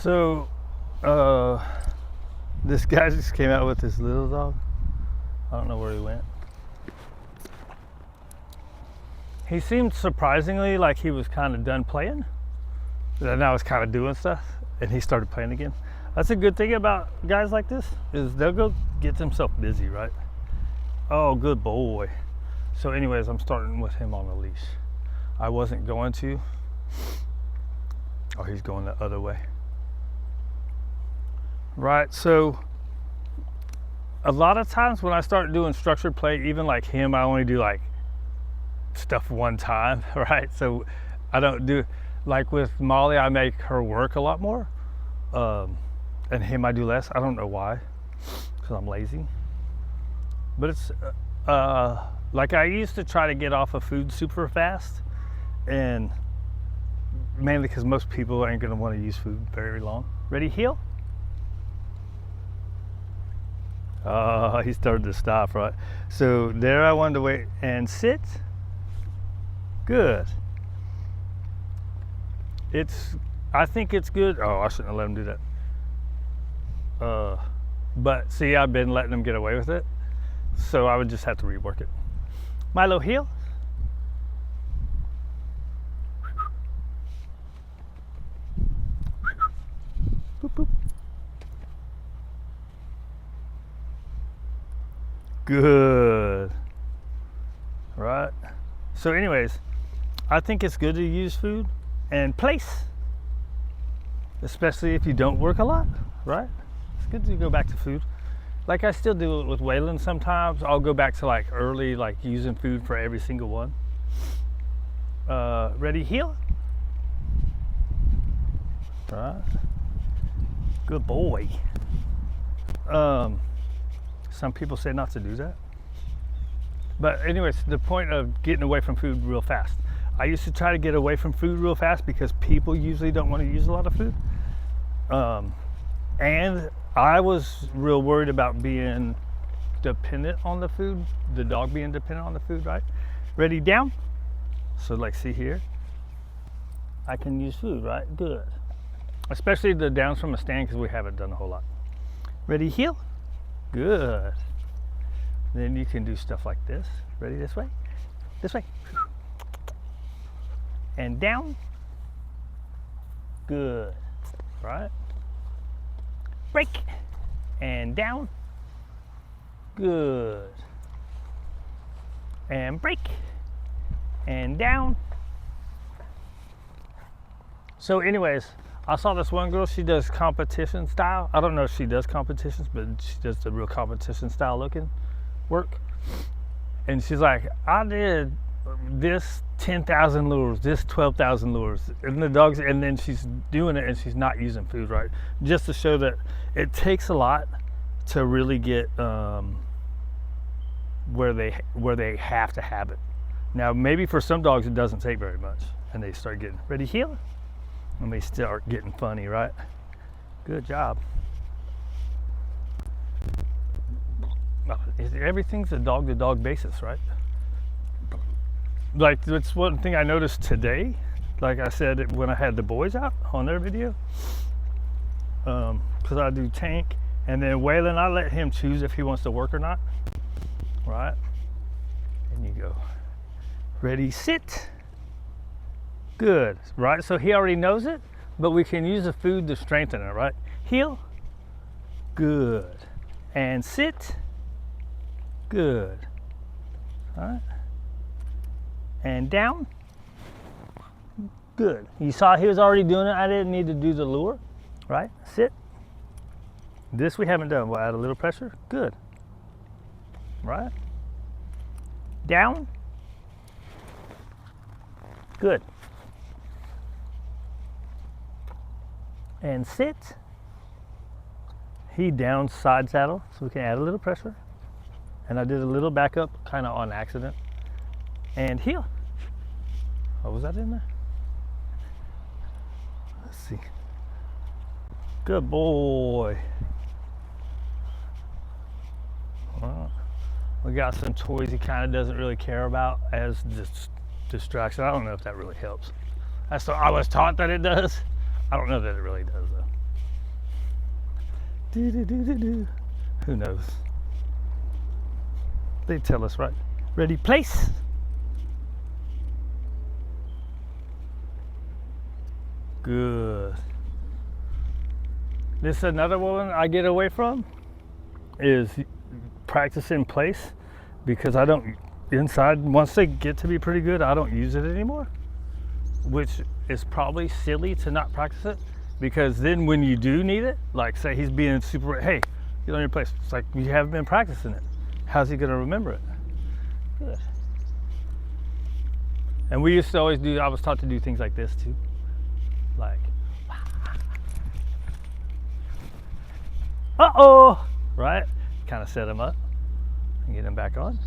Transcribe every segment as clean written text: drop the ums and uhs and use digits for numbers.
So, this guy just came out with this little dog. I don't know where he went. He seemed surprisingly like he was kind of done playing. And I was kind of doing stuff, and he started playing again. That's a good thing about guys like this, is they'll go get themselves busy, right? Oh, good boy. So anyways, I'm starting with him on a leash. I wasn't going to. Oh, he's going the other way. Right, so a lot of times when I start doing structured play, even like him, I only do like stuff one time, right? So I don't do, like with Molly, I make her work a lot more. And him, I do less. I don't know why, because I'm lazy. But it's, like I used to try to get off of food super fast, and mainly because most people ain't gonna want to use food very long. Ready, heel? He started to stop, right? So there I wanted to wait and sit. Good. I think it's good. Oh, I shouldn't have let him do that. But see, I've been letting him get away with it. So I would just have to rework it. Milo, heel. Boop, boop. Good. Right. So anyways, I think it's good to use food and place, especially if you don't work a lot, right? It's good to go back to food. Like I still do it with Waylon sometimes. I'll go back to like early, like using food for every single one. Ready, heel? Right. Good boy. Some people say not to do that. But anyways, the point of getting away from food real fast. I used to try to get away from food real fast because people usually don't want to use a lot of food. And I was real worried about being dependent on the food, the dog being dependent on the food, right? Ready, down? So like, see here, I can use food, right? Good. Especially the downs from a stand, because we haven't done a whole lot. Ready, heel? Good. Then you can do stuff like this. Ready, this way? This way. And down. Good. Right? Break. And down. Good. And break. And down. So anyways, I saw this one girl, she does competition style. I don't know if she does competitions, but she does the real competition style looking work. And she's like, I did this 10,000 lures, this 12,000 lures, and the dogs, and then she's doing it and she's not using food, right? Just to show that it takes a lot to really get where they have to have it. Now, maybe for some dogs it doesn't take very much, and they start getting ready, heel, and they start getting funny, right? Good job. Everything's a dog-to-dog basis, right? Like, that's one thing I noticed today. Like I said, when I had the boys out on their video, because I do tank, and then Waylon, I let him choose if he wants to work or not, right? And you go, ready, sit. Good, right? So he already knows it, but we can use the food to strengthen it, right? Heel. Good. And sit. Good. All right. And down. Good. You saw he was already doing it. I didn't need to do the lure, right? Sit. This we haven't done. We'll add a little pressure. Good. Right? Down. Good. And sit. He down side saddle, so we can add a little pressure. And I did a little backup, kind of on accident. And heel. What was that in there? Let's see. Good boy. Well, we got some toys he kind of doesn't really care about as distraction. I don't know if that really helps. I was taught that it does. I don't know that it really does though. Do. Who knows? They tell us, right? Ready, place. Good. This is another one I get away from is practice in place, because I don't inside, once they get to be pretty good, I don't use it anymore, which is probably silly to not practice it, because then when you do need it, like say he's being super, hey, get on your place. It's like you haven't been practicing it. How's he gonna remember it? Good. And we used to always do, I was taught to do things like this too. Like, uh-oh, right? Kind of set him up and get him back on,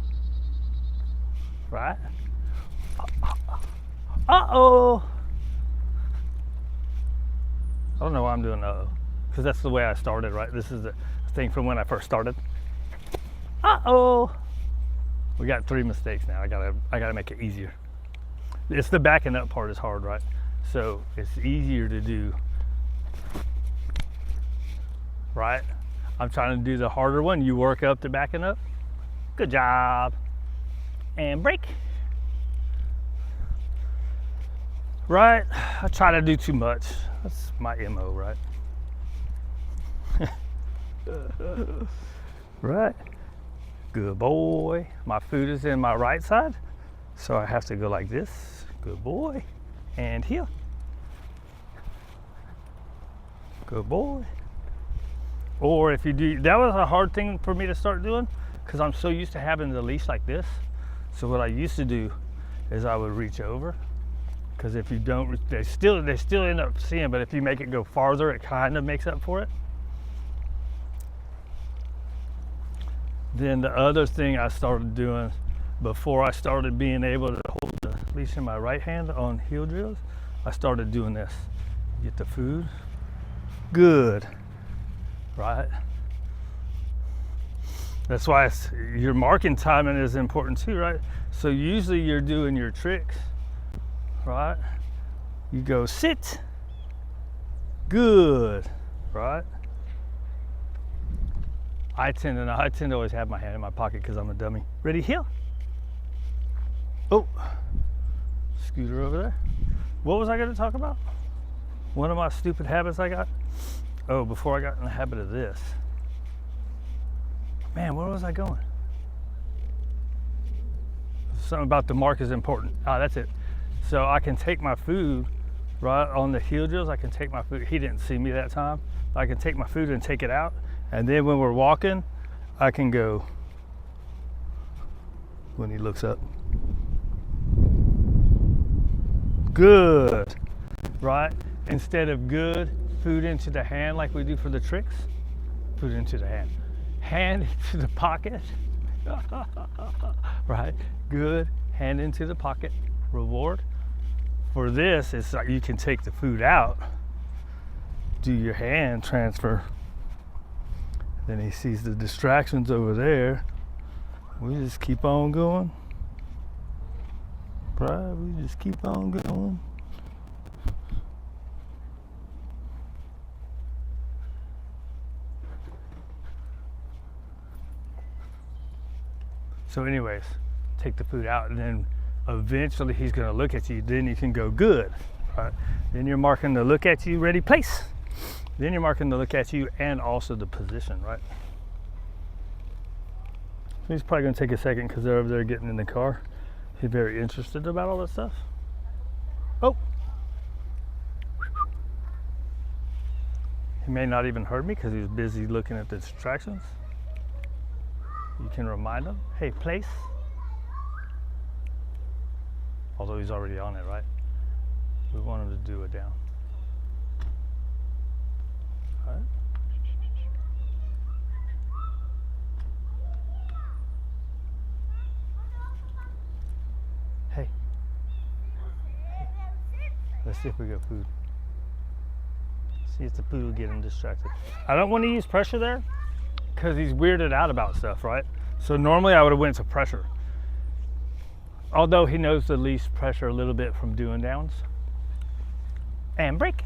right? Uh-oh. I don't know why I'm doing uh-oh, because that's the way I started, right? This is the thing from when I first started. Uh-oh. We got 3 mistakes now. I gotta make it easier. It's the backing up part is hard, right? So it's easier to do, right? I'm trying to do the harder one. You work up to backing up. Good job. And break. Right? I try to do too much. That's my MO, right? Right? Good boy. My food is in my right side, so I have to go like this. Good boy. And here. Good boy. Or if you do, that was a hard thing for me to start doing, because I'm so used to having the leash like this. So what I used to do is I would reach over, because if you don't, they still end up seeing, but if you make it go farther, it kind of makes up for it. Then the other thing I started doing before I started being able to hold the leash in my right hand on heel drills, I started doing this. Get the food. Good. Right? That's why your marking timing is important too, right? So usually you're doing your tricks, right? You go sit. Good. Right? I tend to always have my hand in my pocket because I'm a dummy. Ready, heel. Oh, scooter over there. What was I going to talk about? One of my stupid habits I got. Oh, before I got in the habit of this. Man, where was I going? Something about the mark is important. Ah, that's it. So I can take my food, right, on the heel drills, I can take my food. He didn't see me that time. I can take my food and take it out. And then when we're walking, I can go when he looks up. Good, right? Instead of good, food into the hand like we do for the tricks, food into the hand. Hand into the pocket, right? Good, hand into the pocket, reward. For this, it's like you can take the food out, do your hand transfer. Then he sees the distractions over there. We just keep on going. Right, we just keep on going. So anyways, take the food out, and then eventually he's gonna look at you. Then you can go good, right? Then you're marking the look at you, ready, place. Then you're marking the look at you and also the position, right? He's probably gonna take a second because they're over there getting in the car. He's very interested about all that stuff. Oh. He may not even heard me because he was busy looking at the distractions. You can remind him, hey, place. Although he's already on it, right? We want him to do it down. All right. Hey. Let's see if we got food. See if the food will get him distracted. I don't want to use pressure there because he's weirded out about stuff, right? So normally I would have went to pressure. Although he knows the least pressure a little bit from doing downs. And break.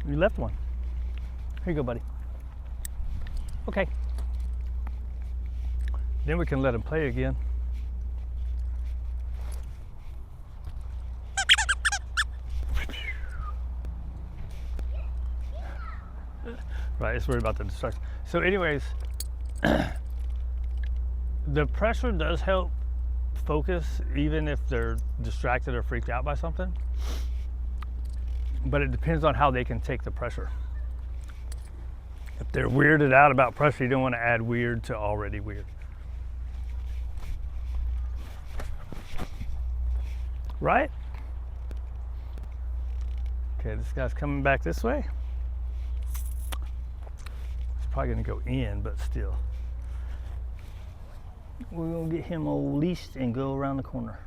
You left one. Here you go, buddy. Okay. Then we can let him play again. Right, it's worried about the distraction. So anyways, the pressure does help focus even if they're distracted or freaked out by something. But it depends on how they can take the pressure. If they're weirded out about pressure, you don't want to add weird to already weird. Right? Okay, this guy's coming back this way. It's probably gonna go in, but still. We're gonna get him all leashed and go around the corner.